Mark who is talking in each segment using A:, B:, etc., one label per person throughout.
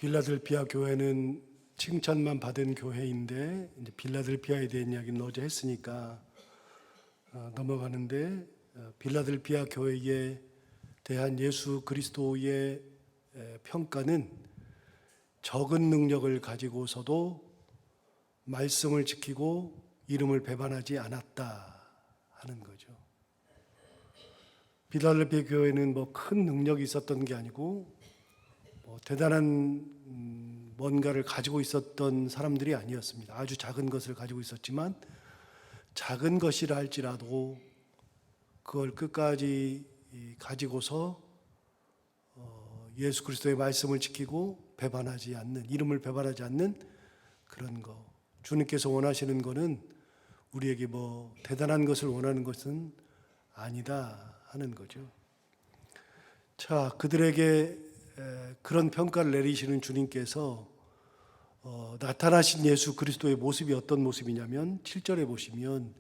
A: 빌라델피아 교회는 칭찬만 받은 교회인데, 이제 빌라델피아에 대한 이야기는 어제 했으니까 넘어가는데, 빌라델피아 교회에 대한 예수 그리스도의 평가는 적은 능력을 가지고서도 말씀을 지키고 이름을 배반하지 않았다 하는 거죠. 빌라델피아 교회는 뭐 큰 능력이 있었던 게 아니고 대단한 뭔가를 가지고 있었던 사람들이 아니었습니다. 아주 작은 것을 가지고 있었지만 작은 것이라 할지라도 그걸 끝까지 가지고서 예수 그리스도의 말씀을 지키고 배반하지 않는, 이름을 배반하지 않는 그런 거. 주님께서 원하시는 거는 우리에게 뭐 대단한 것을 원하는 것은 아니다 하는 거죠. 자, 그들에게 그런 평가를 내리시는 주님께서 나타나신 예수 그리스도의 모습이 어떤 모습이냐면 7절에 보시면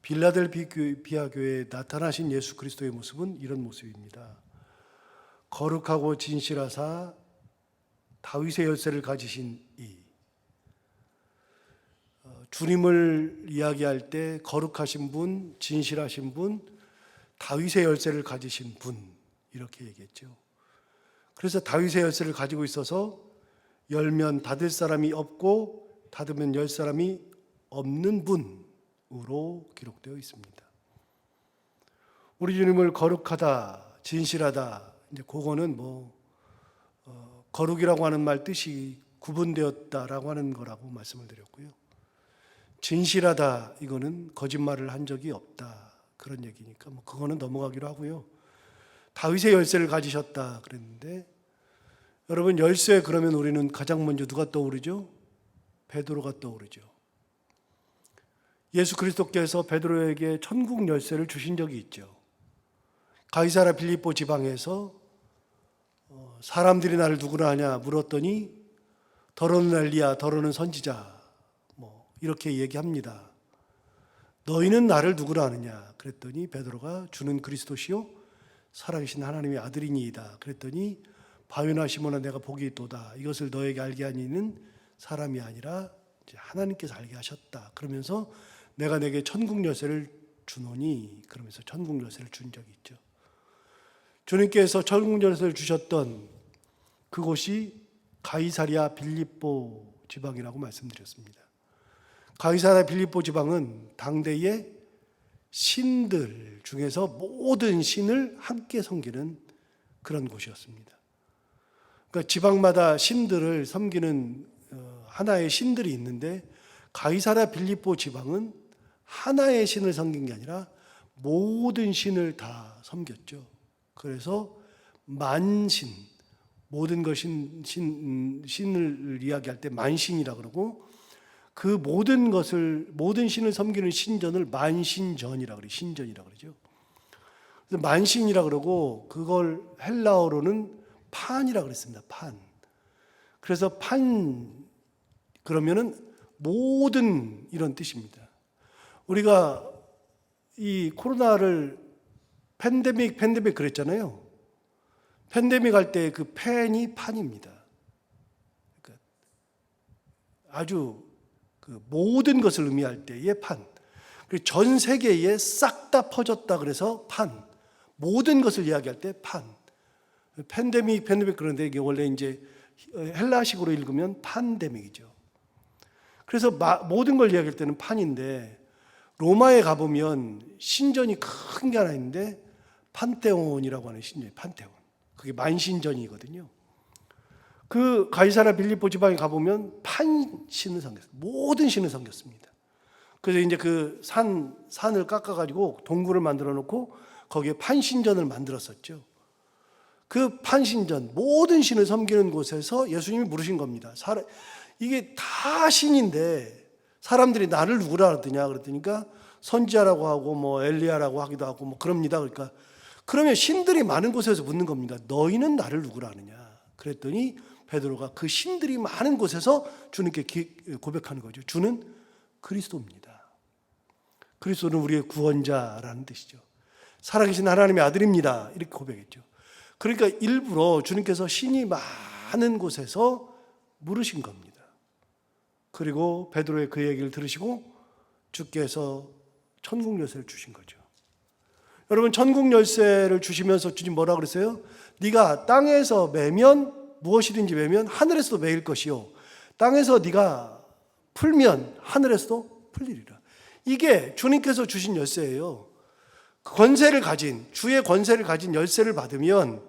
A: 빌라델피아 교회에 나타나신 예수 그리스도의 모습은 이런 모습입니다. 거룩하고 진실하사 다윗의 열쇠를 가지신 이. 주님을 이야기할 때 거룩하신 분, 진실하신 분, 다윗의 열쇠를 가지신 분 이렇게 얘기했죠. 그래서 다윗의 열쇠를 가지고 있어서 열면 닫을 사람이 없고 닫으면 열 사람이 없는 분으로 기록되어 있습니다. 우리 주님을 거룩하다, 진실하다, 이제 그거는 거룩이라고 하는 말 뜻이 구분되었다라고 하는 거라고 말씀을 드렸고요. 진실하다, 이거는 거짓말을 한 적이 없다 그런 얘기니까 그거는 넘어가기로 하고요. 다윗의 열쇠를 가지셨다 그랬는데, 여러분 열쇠 그러면 우리는 가장 먼저 누가 떠오르죠? 베드로가 떠오르죠. 예수 그리스도께서 베드로에게 천국 열쇠를 주신 적이 있죠. 가이사랴 빌립보 지방에서 사람들이 나를 누구라 하냐 물었더니 더러는 엘리야, 더러는 선지자 이렇게 얘기합니다. 너희는 나를 누구라 하느냐 그랬더니 베드로가 주는 그리스도시요 살아계신 하나님의 아들이니이다 그랬더니 바요나 시몬아 내가 복이 있도다. 이것을 너에게 알게 하는 이는 사람이 아니라 이제 하나님께서 알게 하셨다. 그러면서 내가 내게 천국 열쇠를 주노니, 그러면서 천국 열쇠를 준 적이 있죠. 주님께서 천국 열쇠를 주셨던 그곳이 가이사랴 빌립보 지방이라고 말씀드렸습니다. 가이사랴 빌립보 지방은 당대의 신들 중에서 모든 신을 함께 섬기는 그런 곳이었습니다. 그러니까 지방마다 신들을 섬기는 하나의 신들이 있는데, 가이사랴 빌립보 지방은 하나의 신을 섬긴 게 아니라 모든 신을 다 섬겼죠. 그래서 만신, 모든 신을 이야기할 때 만신이라 그러고, 그 모든 신을 섬기는 신전을 만신전이라 그래요. 신전이라 그러죠. 그래서 만신이라 그러고, 그걸 헬라어로는 판이라 그랬습니다. 판. 그래서 판 그러면은 모든 이런 뜻입니다. 우리가 이 코로나를 팬데믹 그랬잖아요. 팬데믹 할 때 그 팬이 판입니다. 그러니까 아주 그 모든 것을 의미할 때의 판. 그리고 전 세계에 싹 다 퍼졌다 그래서 판. 모든 것을 이야기할 때 판. 팬데믹 그런데 이게 원래 이제 헬라식으로 읽으면 판데믹이죠. 그래서 모든 걸 이야기할 때는 판인데, 로마에 가보면 신전이 큰 게 하나 있는데 판테온이라고 하는 신전이 판테온. 그게 만신전이거든요. 그 가이사랴 빌립보 지방에 가보면 판신을 섬겼어요. 모든 신을 섬겼습니다. 그래서 이제 그 산을 깎아가지고 동굴을 만들어 놓고 거기에 판신전을 만들었었죠. 그 판신전, 모든 신을 섬기는 곳에서 예수님이 물으신 겁니다. 이게 다 신인데 사람들이 나를 누구라 그러더냐 그랬더니까 선지자라고 하고 엘리야라고 하기도 하고 그럽니다. 그러니까 그러면 신들이 많은 곳에서 묻는 겁니다. 너희는 나를 누구라 하느냐 그랬더니 베드로가 그 신들이 많은 곳에서 주님께 고백하는 거죠. 주는 그리스도입니다. 그리스도는 우리의 구원자라는 뜻이죠. 살아계신 하나님의 아들입니다. 이렇게 고백했죠. 그러니까 일부러 주님께서 신이 많은 곳에서 물으신 겁니다. 그리고 베드로의 그 얘기를 들으시고 주께서 천국 열쇠를 주신 거죠. 여러분, 천국 열쇠를 주시면서 주님 뭐라 그랬어요? 네가 땅에서 매면 무엇이든지 매면 하늘에서도 매일 것이요 땅에서 네가 풀면 하늘에서도 풀리리라. 이게 주님께서 주신 열쇠예요. 권세를 가진, 주의 권세를 가진 열쇠를 받으면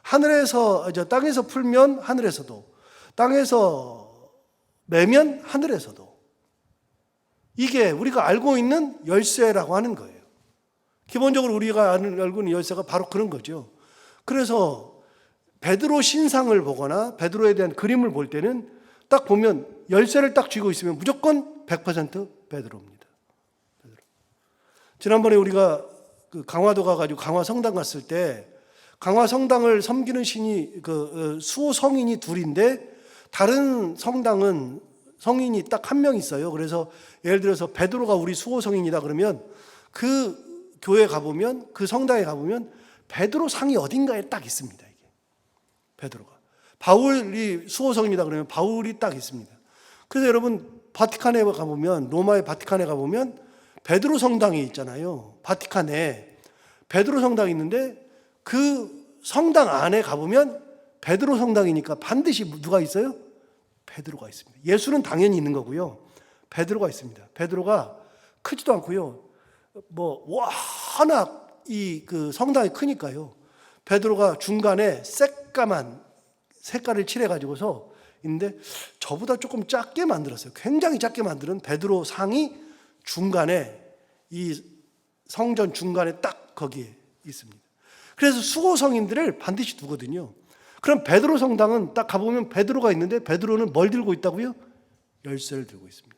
A: 하늘에서, 땅에서 풀면 하늘에서도, 땅에서 매면 하늘에서도. 이게 우리가 알고 있는 열쇠라고 하는 거예요. 기본적으로 우리가 알고 있는 열쇠가 바로 그런 거죠. 그래서 베드로 신상을 보거나 베드로에 대한 그림을 볼 때는 딱 보면 열쇠를 딱 쥐고 있으면 무조건 100% 베드로입니다. 지난번에 우리가 그 강화도 가가지고 강화 성당 갔을 때 강화 성당을 섬기는 신이 수호 성인이 둘인데 다른 성당은 성인이 딱 한 명 있어요. 그래서 예를 들어서 베드로가 우리 수호 성인이다 그러면 그 교회 가보면 그 성당에 가보면 베드로 상이 어딘가에 딱 있습니다. 이게 베드로가 바울이 수호 성인이다 그러면 바울이 딱 있습니다. 그래서 여러분 바티칸에 가보면 로마의 바티칸에 가보면 베드로 성당이 있잖아요. 바티칸에 베드로 성당이 있는데 그 성당 안에 가보면 베드로 성당이니까 반드시 누가 있어요? 베드로가 있습니다. 예수는 당연히 있는 거고요. 베드로가 있습니다. 베드로가 크지도 않고요. 워낙 그 성당이 크니까요. 베드로가 중간에 새까만 색깔을 칠해가지고서 있는데 저보다 조금 작게 만들었어요. 굉장히 작게 만드는 베드로 상이 중간에 이 성전 중간에 딱 거기에 있습니다. 그래서 수호 성인들을 반드시 두거든요. 그럼 베드로 성당은 딱 가보면 베드로가 있는데 베드로는 뭘 들고 있다고요? 열쇠를 들고 있습니다.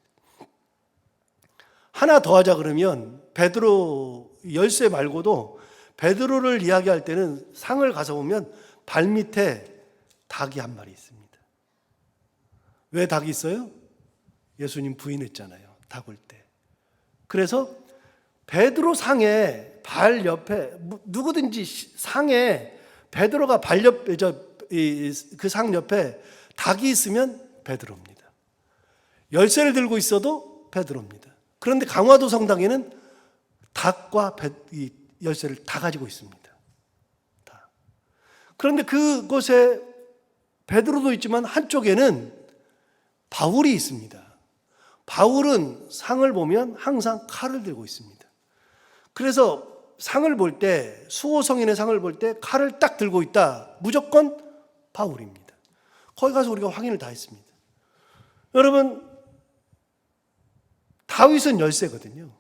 A: 하나 더 하자 그러면 베드로 열쇠 말고도 베드로를 이야기할 때는 상을 가서 보면 발밑에 닭이 한 마리 있습니다. 왜 닭이 있어요? 예수님 부인했잖아요. 닭 올 때. 그래서 베드로 상에 발 옆에 누구든지 상에 베드로가 발 옆에 그 상 옆에 닭이 있으면 베드로입니다. 열쇠를 들고 있어도 베드로입니다. 그런데 강화도 성당에는 닭과 이 열쇠를 다 가지고 있습니다. 다. 그런데 그곳에 베드로도 있지만 한쪽에는 바울이 있습니다. 바울은 상을 보면 항상 칼을 들고 있습니다. 그래서 상을 볼 때, 수호 성인의 상을 볼 때 칼을 딱 들고 있다. 무조건 바울입니다. 거기 가서 우리가 확인을 다 했습니다. 여러분, 다윗은 열쇠거든요.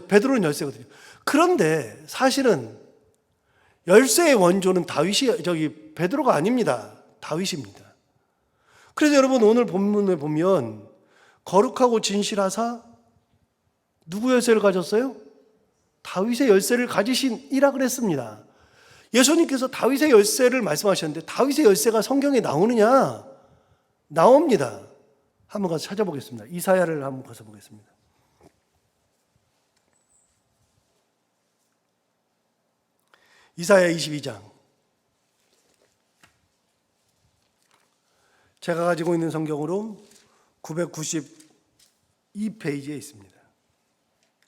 A: 베드로는 열쇠거든요. 그런데 사실은 열쇠의 원조는 베드로가 아닙니다. 다윗입니다. 그래서 여러분 오늘 본문에 보면 거룩하고 진실하사 누구 열쇠를 가졌어요? 다윗의 열쇠를 가지신 이라 그랬습니다. 예수님께서 다윗의 열쇠를 말씀하셨는데 다윗의 열쇠가 성경에 나오느냐? 나옵니다. 한번 가서 찾아보겠습니다. 이사야를 한번 가서 보겠습니다. 이사야 22장. 제가 가지고 있는 성경으로 992페이지에 있습니다.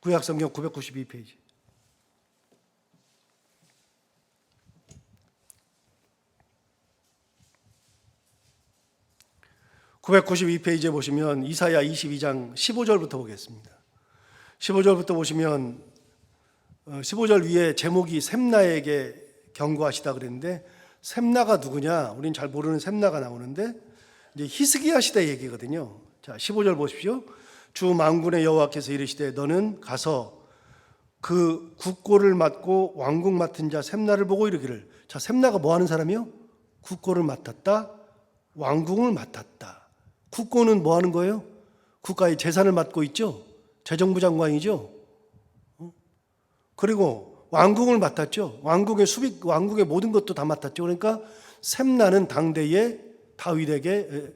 A: 구약 성경 992페이지. (992페이지에) 보시면 이사야 22장 15절부터 보겠습니다. 15절부터 보시면 15절 위에 제목이 셈나에게 경고하시다 그랬는데 셈나가 누구냐? 우린 잘 모르는 셈나가 나오는데 이제 히스기야 시대 얘기거든요. 자, 15절 보십시오. 주 만군의 여호와께서 이르시되 너는 가서 그 국고를 맡고 왕국 맡은 자 셈나를 보고 이르기를. 자, 셈나가 뭐 하는 사람이요? 국고를 맡았다. 왕국을 맡았다. 국고는 뭐 하는 거예요? 국가의 재산을 맡고 있죠. 재정부 장관이죠. 그리고 왕국을 맡았죠. 왕국의 모든 것도 다 맡았죠. 그러니까 셈나는 당대의 다윗에게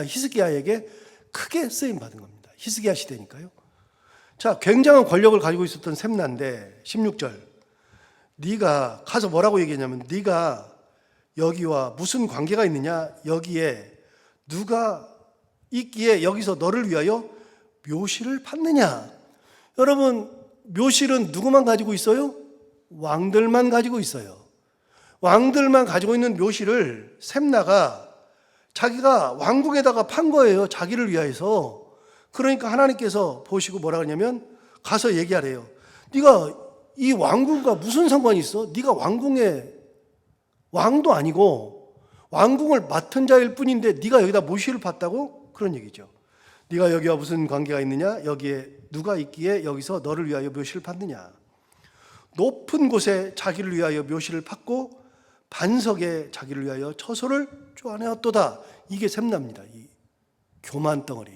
A: 히스기야에게 크게 쓰임 받은 겁니다. 히스기야 시대니까요. 자, 굉장한 권력을 가지고 있었던 셈나인데 16절. 네가 가서 뭐라고 얘기했냐면 네가 여기와 무슨 관계가 있느냐? 여기에 누가 있기에 여기서 너를 위하여 묘실을 팠느냐? 여러분, 묘실은 누구만 가지고 있어요? 왕들만 가지고 있어요. 왕들만 가지고 있는 묘실을 셈나가 자기가 왕궁에다가 판 거예요. 자기를 위하여서. 그러니까 하나님께서 보시고 뭐라 그러냐면 가서 얘기하래요. 네가 이 왕궁과 무슨 상관이 있어? 네가 왕궁의 왕도 아니고 왕궁을 맡은 자일 뿐인데 네가 여기다 묘실을 팠다고? 그런 얘기죠. 네가 여기와 무슨 관계가 있느냐? 여기에 누가 있기에 여기서 너를 위하여 묘실을 팠느냐? 높은 곳에 자기를 위하여 묘실을 팠고 반석에 자기를 위하여 처소를 쪼아내었도다. 이게 셈납니다. 이 교만 덩어리.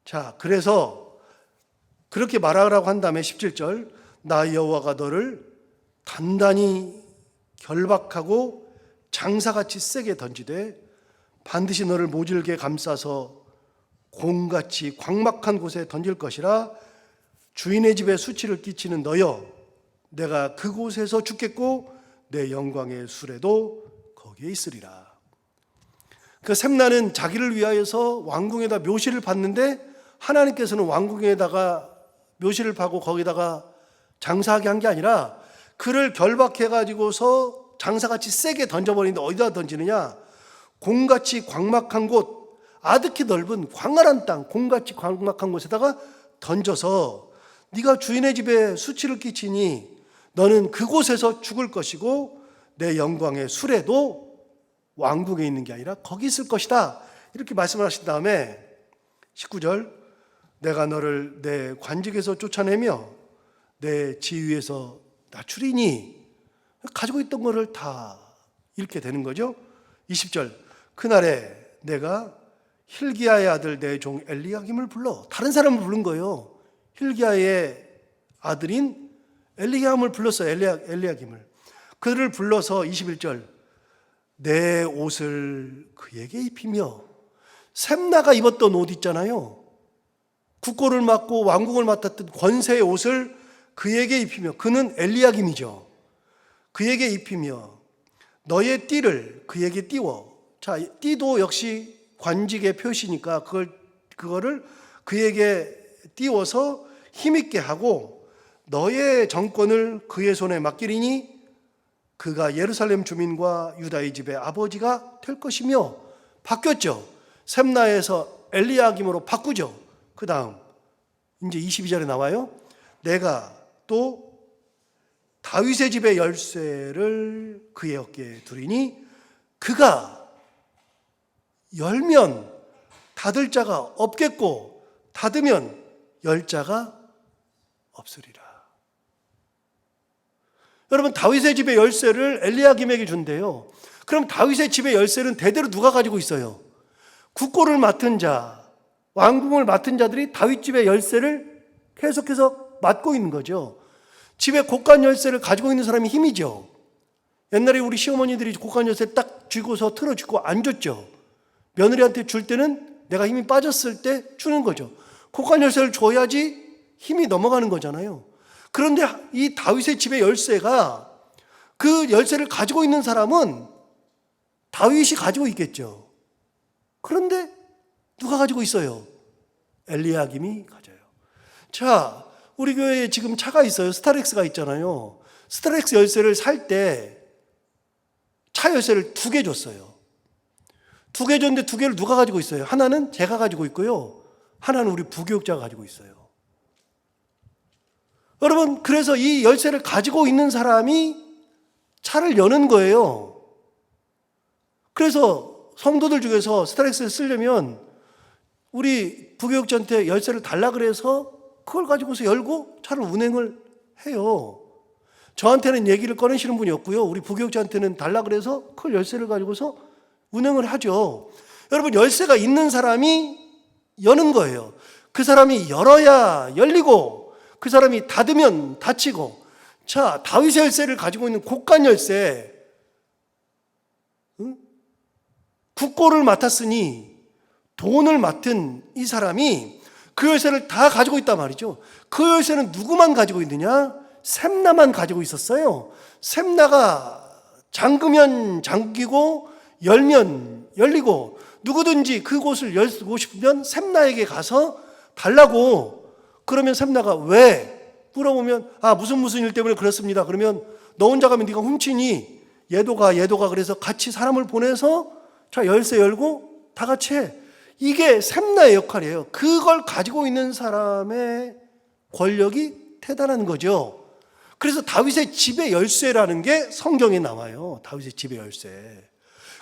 A: 자, 그래서 그렇게 말하라고 한 다음에 17절 나 여호와가 너를 단단히 결박하고 장사같이 세게 던지되 반드시 너를 모질게 감싸서 공같이 광막한 곳에 던질 것이라. 주인의 집에 수치를 끼치는 너여 내가 그곳에서 죽겠고 내 영광의 수레도 거기에 있으리라. 그 셈나는 자기를 위하여서 왕궁에다 묘실을 팠는데 하나님께서는 왕궁에다가 묘실을 파고 거기다가 장사하게 한 게 아니라 그를 결박해 가지고서 장사같이 세게 던져버리는데 어디다 던지느냐? 공같이 광막한 곳, 아득히 넓은 광활한 땅, 공같이 광막한 곳에다가 던져서 네가 주인의 집에 수치를 끼치니 너는 그곳에서 죽을 것이고 내 영광의 수레도 왕궁에 있는 게 아니라 거기 있을 것이다. 이렇게 말씀을 하신 다음에 19절 내가 너를 내 관직에서 쫓아내며 내 지위에서 낮추리니 가지고 있던 거를 다 잃게 되는 거죠. 20절 그날에 내가 힐기야의 아들 내 종 엘리야김을 불러 다른 사람을 부른 거예요. 힐기야의 아들인 엘리야김을 불렀어요. 엘리야김을. 그를 불러서 21절 내 옷을 그에게 입히며 셈나가 입었던 옷 있잖아요. 국고를 맡고 왕궁을 맡았던 권세의 옷을 그에게 입히며 그는 엘리야김이죠. 그에게 입히며 너의 띠를 그에게 띄워. 자, 띠도 역시 관직의 표시니까 그거를 그에게 띄워서 힘있게 하고 너의 정권을 그의 손에 맡기리니 그가 예루살렘 주민과 유다의 집의 아버지가 될 것이며. 바뀌었죠. 셈나에서 엘리야김으로 바꾸죠. 그 다음 이제 22절에 나와요. 내가 또 다윗의 집의 열쇠를 그의 어깨에 두리니 그가 열면 닫을 자가 없겠고 닫으면 열 자가 없으리라. 여러분, 다윗의 집의 열쇠를 엘리야김에게 준대요. 그럼 다윗의 집의 열쇠는 대대로 누가 가지고 있어요? 국고를 맡은 자, 왕궁을 맡은 자들이 다윗 집의 열쇠를 계속해서 맡고 있는 거죠. 집에 곳간 열쇠를 가지고 있는 사람이 힘이죠. 옛날에 우리 시어머니들이 곳간 열쇠 딱 쥐고서 틀어주고 안 줬죠. 며느리한테 줄 때는 내가 힘이 빠졌을 때 주는 거죠. 곳간 열쇠를 줘야지 힘이 넘어가는 거잖아요. 그런데 이 다윗의 집의 열쇠가 그 열쇠를 가지고 있는 사람은 다윗이 가지고 있겠죠. 그런데 누가 가지고 있어요? 엘리야김이 가져요. 자, 우리 교회에 지금 차가 있어요. 스타렉스가 있잖아요. 스타렉스 열쇠를 살 때 차 열쇠를 2개 줬어요. 2개 줬는데 2개를 누가 가지고 있어요? 하나는 제가 가지고 있고요. 하나는 우리 부교육자가 가지고 있어요. 여러분, 그래서 이 열쇠를 가지고 있는 사람이 차를 여는 거예요. 그래서 성도들 중에서 스타렉스를 쓰려면 우리 부교육자한테 열쇠를 달라 그래서 그걸 가지고서 열고 차를 운행을 해요. 저한테는 얘기를 꺼내시는 분이 없고요. 우리 부교육자한테는 달라 그래서 그 열쇠를 가지고서 운행을 하죠. 여러분, 열쇠가 있는 사람이 여는 거예요. 그 사람이 열어야 열리고 그 사람이 닫으면 닫히고. 자, 다윗의 열쇠를 가지고 있는 곳간 열쇠, 국고를 맡았으니 돈을 맡은 이 사람이 그 열쇠를 다 가지고 있단 말이죠. 그 열쇠는 누구만 가지고 있느냐? 셈나만 가지고 있었어요. 셈나가 잠그면 잠기고 열면 열리고 누구든지 그곳을 열고 싶으면 샘나에게 가서 달라고. 그러면 샘나가 왜? 물어보면 무슨 일 때문에 그렇습니다. 그러면 너 혼자 가면 네가 훔치니 얘도 가 그래서 같이 사람을 보내서 자 열쇠 열고 다 같이 해. 이게 샘나의 역할이에요. 그걸 가지고 있는 사람의 권력이 대단한 거죠. 그래서 다윗의 집의 열쇠라는 게 성경에 나와요. 다윗의 집의 열쇠.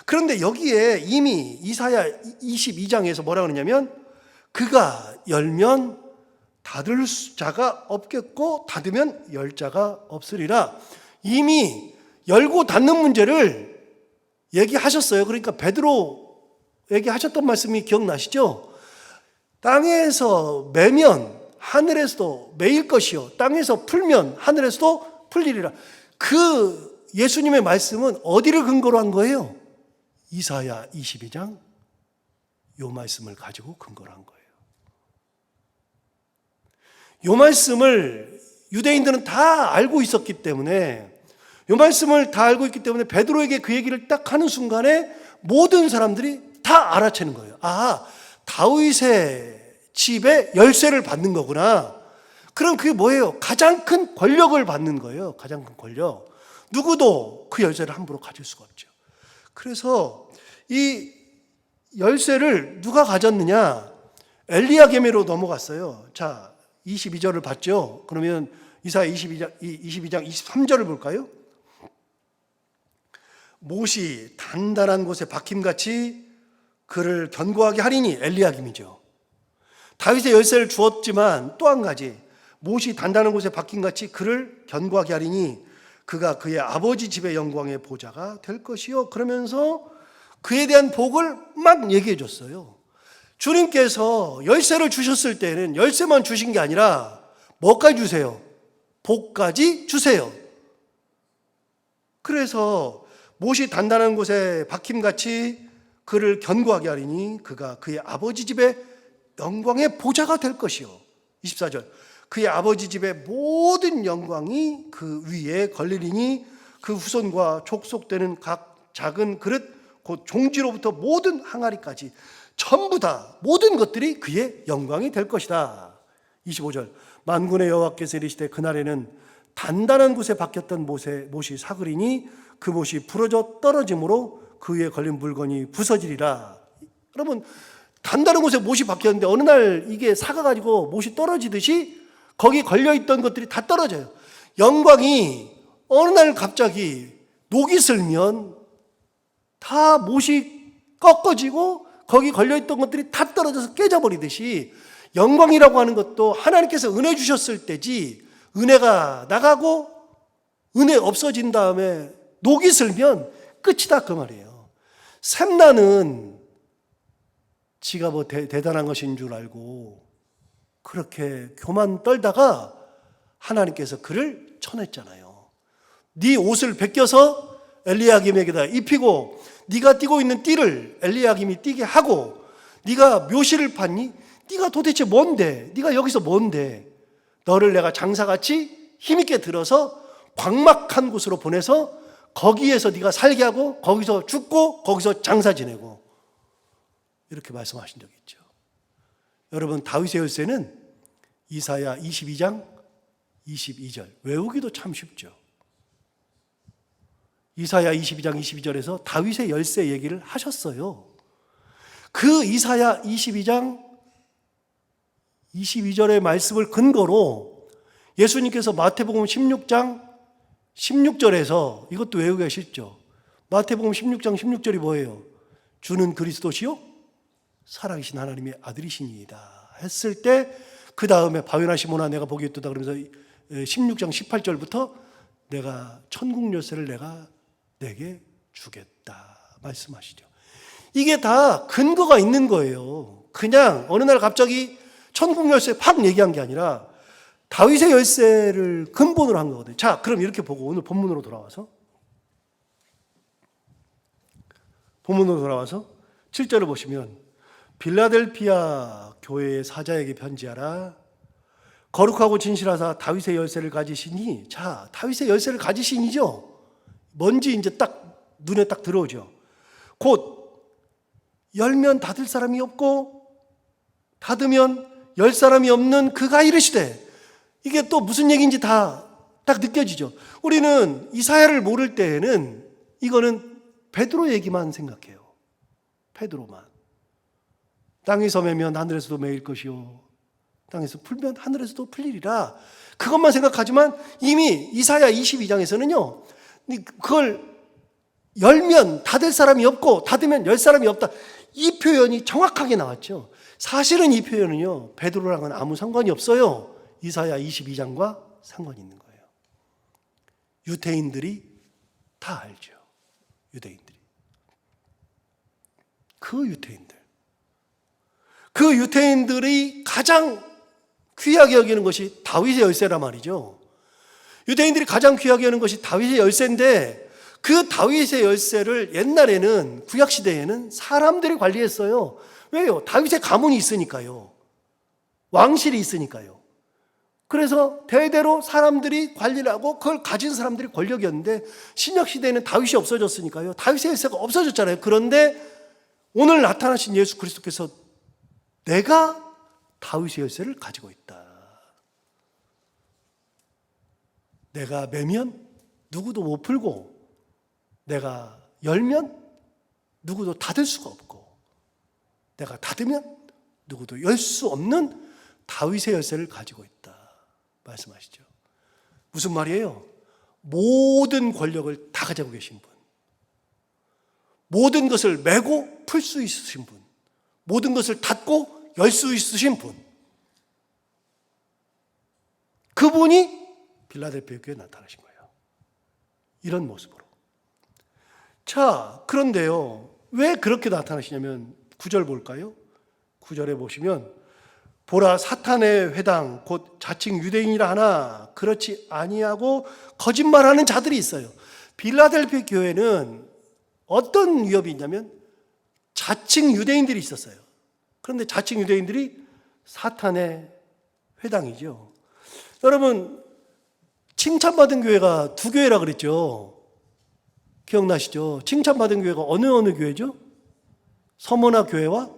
A: 그런데 여기에 이미 이사야 22장에서 뭐라 그러냐면 그가 열면 닫을 자가 없겠고 닫으면 열 자가 없으리라. 이미 열고 닫는 문제를 얘기하셨어요. 그러니까 베드로 얘기하셨던 말씀이 기억나시죠? 땅에서 매면 하늘에서도 매일 것이요 땅에서 풀면 하늘에서도 풀리리라. 그 예수님의 말씀은 어디를 근거로 한 거예요? 이사야 22장 요 말씀을 가지고 근거로 한 거예요. 요 말씀을 유대인들은 다 알고 있었기 때문에 요 말씀을 다 알고 있기 때문에 베드로에게 그 얘기를 딱 하는 순간에 모든 사람들이 다 알아채는 거예요. 다윗의 집에 열쇠를 받는 거구나. 그럼 그게 뭐예요? 가장 큰 권력을 받는 거예요. 가장 큰 권력. 누구도 그 열쇠를 함부로 가질 수가 없죠. 그래서 이 열쇠를 누가 가졌느냐? 엘리야김으로 넘어갔어요. 자, 22절을 봤죠? 그러면 이사야 22장 23절을 볼까요? 못이 단단한 곳에 박힘같이 그를 견고하게 하리니. 엘리야김이죠. 다윗의 열쇠를 주었지만 또 한 가지, 못이 단단한 곳에 박힘같이 그를 견고하게 하리니 그가 그의 아버지 집의 영광의 보좌가 될 것이요. 그러면서 그에 대한 복을 막 얘기해 줬어요. 주님께서 열쇠를 주셨을 때는 열쇠만 주신 게 아니라 뭐까지 주세요? 복까지 주세요. 그래서 못이 단단한 곳에 박힘같이 그를 견고하게 하리니 그가 그의 아버지 집의 영광의 보좌가 될 것이요. 24절 그의 아버지 집의 모든 영광이 그 위에 걸리리니 그 후손과 족속되는 각 작은 그릇 곧 종지로부터 모든 항아리까지 전부 다 모든 것들이 그의 영광이 될 것이다. 25절 만군의 여호와께서 이르시되 그날에는 단단한 곳에 박혔던 못이 사그리니 그 못이 부러져 떨어짐으로 그 위에 걸린 물건이 부서지리라. 여러분 단단한 곳에 못이 박혔는데 어느 날 이게 사가가지고 못이 떨어지듯이 거기 걸려있던 것들이 다 떨어져요. 영광이 어느 날 갑자기 녹이 슬면 다 못이 꺾어지고 거기 걸려있던 것들이 다 떨어져서 깨져버리듯이 영광이라고 하는 것도 하나님께서 은혜 주셨을 때지, 은혜가 나가고 은혜 없어진 다음에 녹이 슬면 끝이다 그 말이에요. 샘나는 지가 뭐 대단한 것인 줄 알고 그렇게 교만 떨다가 하나님께서 그를 쳐냈잖아요. 네 옷을 벗겨서 엘리야김에게다 입히고 네가 띠고 있는 띠를 엘리야김이 띠게 하고 네가 묘시를 팠니? 네가 도대체 뭔데? 네가 여기서 뭔데? 너를 내가 장사같이 힘있게 들어서 광막한 곳으로 보내서 거기에서 네가 살게 하고 거기서 죽고 거기서 장사 지내고 이렇게 말씀하신 적이 있죠. 여러분 다윗의 열쇠는 이사야 22장 22절 외우기도 참 쉽죠. 이사야 22장 22절에서 다윗의 열쇠 얘기를 하셨어요. 그 이사야 22장 22절의 말씀을 근거로 예수님께서 마태복음 16장 16절에서 이것도 외우기가 쉽죠. 마태복음 16장 16절이 뭐예요? 주는 그리스도시요 살아계신 하나님의 아들이시니이다 했을 때 그 다음에 바요나 시몬아 내가 복이 있도다 그러면서 16장 18절부터 내가 천국 열쇠를 내가 내게 주겠다 말씀하시죠. 이게 다 근거가 있는 거예요. 그냥 어느 날 갑자기 천국 열쇠 팍 얘기한 게 아니라 다윗의 열쇠를 근본으로 한 거거든요. 자, 그럼 이렇게 보고 오늘 본문으로 돌아와서 7절을 보시면 빌라델피아 교회의 사자에게 편지하라. 거룩하고 진실하사 다윗의 열쇠를 가지시니. 자, 다윗의 열쇠를 가지시니죠. 뭔지 이제 딱 눈에 딱 들어오죠. 곧 열면 닫을 사람이 없고 닫으면 열 사람이 없는 그가 이르시되, 이게 또 무슨 얘기인지 다 딱 느껴지죠. 우리는 이사야를 모를 때에는 이거는 베드로 얘기만 생각해요. 베드로만. 땅에서 매면 하늘에서도 매일 것이요 땅에서 풀면 하늘에서도 풀리리라. 그것만 생각하지만 이미 이사야 22장에서는요, 그걸 열면 닫을 사람이 없고 닫으면 열 사람이 없다, 이 표현이 정확하게 나왔죠. 사실은 이 표현은요, 베드로랑은 아무 상관이 없어요. 이사야 22장과 상관이 있는 거예요. 유대인들이 다 알죠. 유대인들이. 그 유대인들이 가장 귀하게 여기는 것이 다윗의 열쇠란 말이죠. 유대인들이 가장 귀하게 여기는 것이 다윗의 열쇠인데, 그 다윗의 열쇠를 옛날에는, 구약시대에는 사람들이 관리했어요. 왜요? 다윗의 가문이 있으니까요. 왕실이 있으니까요. 그래서 대대로 사람들이 관리를 하고 그걸 가진 사람들이 권력이었는데, 신약시대에는 다윗이 없어졌으니까요. 다윗의 열쇠가 없어졌잖아요. 그런데 오늘 나타나신 예수 그리스도께서 내가 다윗의 열쇠를 가지고 있다. 내가 매면 누구도 못 풀고, 내가 열면 누구도 닫을 수가 없고, 내가 닫으면 누구도 열 수 없는 다윗의 열쇠를 가지고 있다 말씀하시죠. 무슨 말이에요? 모든 권력을 다 가지고 계신 분, 모든 것을 메고 풀 수 있으신 분, 모든 것을 닫고 열 수 있으신 분, 그분이 빌라델피아 교회에 나타나신 거예요. 이런 모습으로. 자, 그런데요, 왜 그렇게 나타나시냐면 9절 볼까요? 9절에 보시면, 보라, 사탄의 회당 곧 자칭 유대인이라 하나 그렇지 아니하고 거짓말하는 자들이 있어요. 빌라델피아 교회는 어떤 위협이 있냐면 자칭 유대인들이 있었어요. 그런데 자칭 유대인들이 사탄의 회당이죠. 여러분, 칭찬받은 교회가 두 교회라 그랬죠. 기억나시죠? 칭찬받은 교회가 어느 교회죠? 서머나 교회와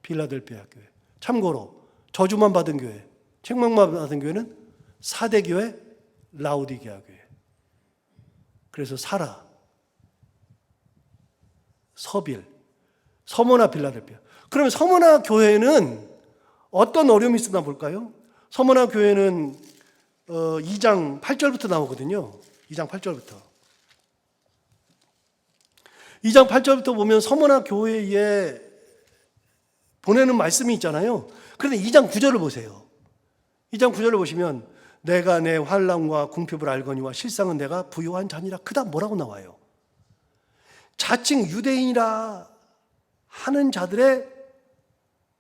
A: 빌라델피아 교회. 참고로 저주만 받은 교회, 책망만 받은 교회는 사대교회, 라우디게아 교회. 그래서 사라, 서빌, 서머나, 빌라델피아. 그러면 서머나 교회는 어떤 어려움이 있었나 볼까요? 서머나 교회는 2장 8절부터 나오거든요. 2장 8절부터. 2장 8절부터 보면 서머나 교회에 보내는 말씀이 있잖아요. 그런데 2장 9절을 보세요. 2장 9절을 보시면, 내가 내 환난과 궁핍을 알거니와 실상은 내가 부요한 자니라. 그 다음 뭐라고 나와요? 자칭 유대인이라 하는 자들의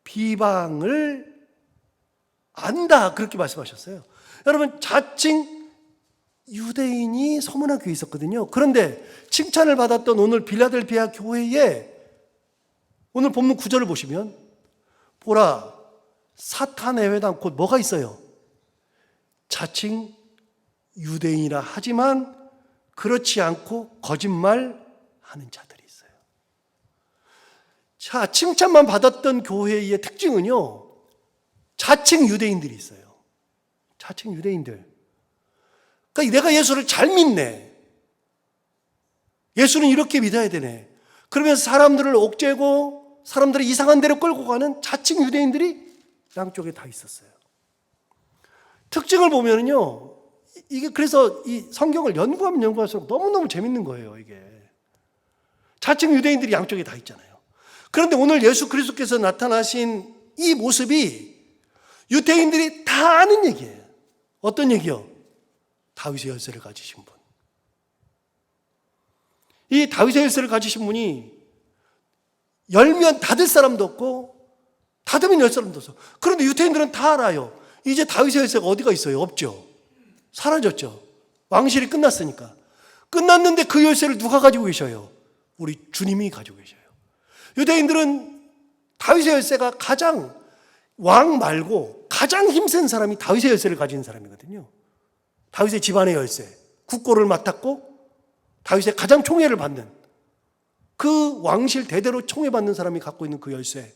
A: 비방을 안다, 그렇게 말씀하셨어요. 여러분, 자칭 유대인이 서머나 교회에 있었거든요. 그런데 칭찬을 받았던 오늘 빌라델피아 교회에 오늘 본문 9절을 보시면, 보라, 사탄의 회당 곧 뭐가 있어요? 자칭 유대인이라 하지만 그렇지 않고 거짓말하는 자들이 있어요. 자, 칭찬만 받았던 교회의 특징은요, 자칭 유대인들이 있어요. 자칭 유대인들. 그러니까 내가 예수를 잘 믿네, 예수는 이렇게 믿어야 되네, 그러면서 사람들을 옥죄고 사람들을 이상한 데로 끌고 가는 자칭 유대인들이 양쪽에 다 있었어요. 특징을 보면은요, 이게 그래서 이 성경을 연구하면 연구할수록 너무너무 재밌는 거예요, 이게. 자칭 유대인들이 양쪽에 다 있잖아요. 그런데 오늘 예수 그리스도께서 나타나신 이 모습이 유대인들이 다 아는 얘기예요. 어떤 얘기요? 다윗의 열쇠를 가지신 분. 이 다윗의 열쇠를 가지신 분이 열면 닫을 사람도 없고 닫으면 열 사람도 없어. 그런데 유대인들은 다 알아요. 이제 다윗의 열쇠가 어디가 있어요? 없죠. 사라졌죠. 왕실이 끝났으니까. 끝났는데 그 열쇠를 누가 가지고 계셔요? 우리 주님이 가지고 계셔요. 유대인들은 다윗의 열쇠가 가장, 왕 말고 가장 힘센 사람이 다윗의 열쇠를 가진 사람이거든요. 다윗의 집안의 열쇠, 국고를 맡았고 다윗의 가장 총애를 받는, 그 왕실 대대로 총애받는 사람이 갖고 있는 그 열쇠,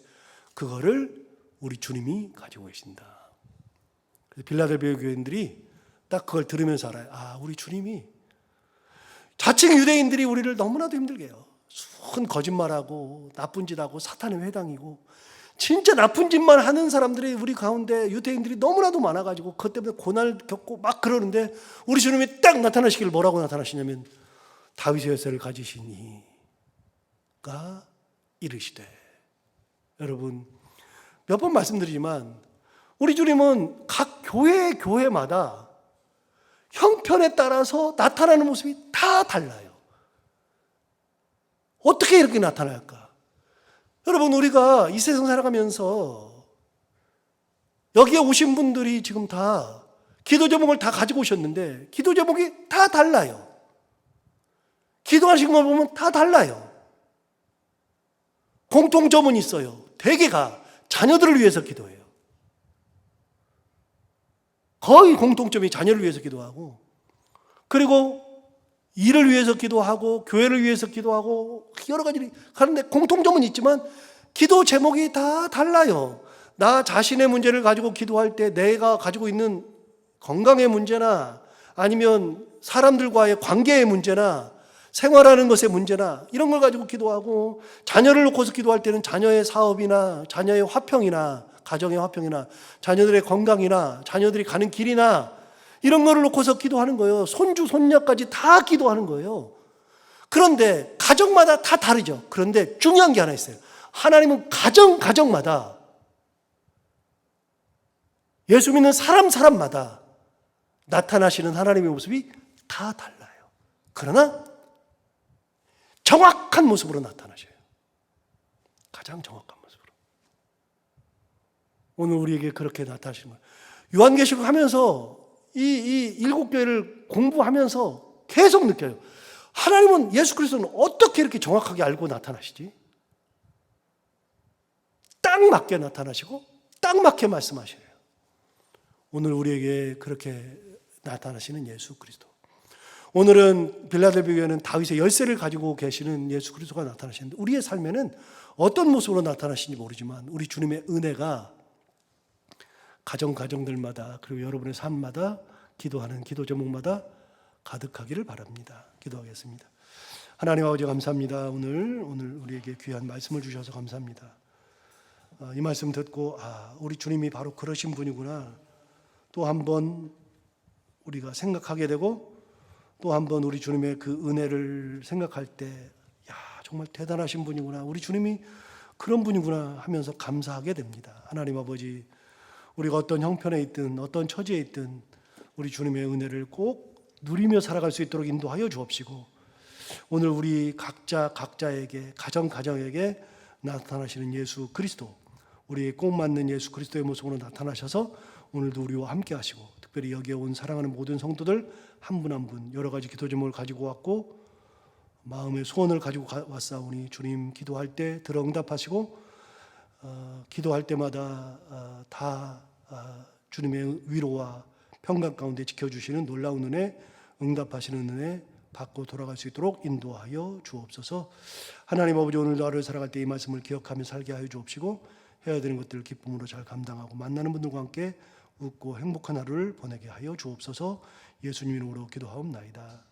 A: 그거를 우리 주님이 가지고 계신다. 빌라델비아 교인들이 딱 그걸 들으면서 알아요. 아, 우리 주님이, 자칭 유대인들이 우리를 너무나도 힘들게 해요. 수큰 거짓말하고 나쁜 짓하고 사탄의 회당이고, 진짜 나쁜 짓만 하는 사람들이 우리 가운데 유대인들이 너무나도 많아가지고 그것 때문에 고난을 겪고 막 그러는데, 우리 주님이 딱 나타나시길 뭐라고 나타나시냐면 다윗의 열쇠를 가지신 이가 이르시되. 여러분, 몇 번 말씀드리지만 우리 주님은 각 교회마다 형편에 따라서 나타나는 모습이 다 달라요. 어떻게 이렇게 나타날까? 여러분, 우리가 이 세상 살아가면서 여기에 오신 분들이 지금 다 기도 제목을 다 가지고 오셨는데 기도 제목이 다 달라요. 기도하신 걸 보면 다 달라요. 공통점은 있어요. 대개가 자녀들을 위해서 기도해요. 거의 공통점이 자녀를 위해서 기도하고, 그리고 일을 위해서 기도하고, 교회를 위해서 기도하고, 여러 가지 하는데 공통점은 있지만 기도 제목이 다 달라요. 나 자신의 문제를 가지고 기도할 때 내가 가지고 있는 건강의 문제나 아니면 사람들과의 관계의 문제나 생활하는 것의 문제나 이런 걸 가지고 기도하고, 자녀를 놓고서 기도할 때는 자녀의 사업이나 자녀의 화평이나 가정의 화평이나 자녀들의 건강이나 자녀들이 가는 길이나 이런 거를 놓고서 기도하는 거예요. 손주 손녀까지 다 기도하는 거예요. 그런데 가정마다 다 다르죠. 그런데 중요한 게 하나 있어요. 하나님은 가정마다, 예수 믿는 사람마다 나타나시는 하나님의 모습이 다 달라요. 그러나 정확한 모습으로 나타나셔요. 가장 정확한 모습으로. 오늘 우리에게 그렇게 나타나시는 거예요. 요한계시록 하면서 이 일곱 교회를 공부하면서 계속 느껴요. 하나님은, 예수 그리스도는 어떻게 이렇게 정확하게 알고 나타나시지? 딱 맞게 나타나시고 딱 맞게 말씀하셔요. 오늘 우리에게 그렇게 나타나시는 예수 그리스도. 오늘은 빌라델비아 교회는 다윗의 열쇠를 가지고 계시는 예수 그리스도가 나타나시는데, 우리의 삶에는 어떤 모습으로 나타나시는지 모르지만 우리 주님의 은혜가 가정들마다, 그리고 여러분의 삶마다, 기도하는 기도 제목마다 가득하기를 바랍니다. 기도하겠습니다. 하나님 아버지, 감사합니다. 오늘 우리에게 귀한 말씀을 주셔서 감사합니다. 이 말씀 듣고 우리 주님이 바로 그러신 분이구나, 또 한 번 우리가 생각하게 되고, 또 한 번 우리 주님의 그 은혜를 생각할 때 정말 대단하신 분이구나, 우리 주님이 그런 분이구나 하면서 감사하게 됩니다. 하나님 아버지, 우리가 어떤 형편에 있든 어떤 처지에 있든 우리 주님의 은혜를 꼭 누리며 살아갈 수 있도록 인도하여 주옵시고, 오늘 우리 각자에게, 가정에게 나타나시는 예수 그리스도, 우리의 꼭 맞는 예수 그리스도의 모습으로 나타나셔서 오늘도 우리와 함께 하시고, 특별히 여기에 온 사랑하는 모든 성도들 한 분 한 분 여러 가지 기도 제목을 가지고 왔고 마음의 소원을 가지고 왔사오니, 주님 기도할 때 들어 응답하시고, 기도할 때마다 다 주님의 위로와 평강 가운데 지켜주시는 놀라운 은혜, 응답하시는 은혜 받고 돌아갈 수 있도록 인도하여 주옵소서. 하나님 아버지, 오늘도 하루를 살아갈 때 이 말씀을 기억하며 살게 하여 주옵시고, 해야 되는 것들을 기쁨으로 잘 감당하고 만나는 분들과 함께 웃고 행복한 하루를 보내게 하여 주옵소서. 예수님 이름으로 기도하옵나이다.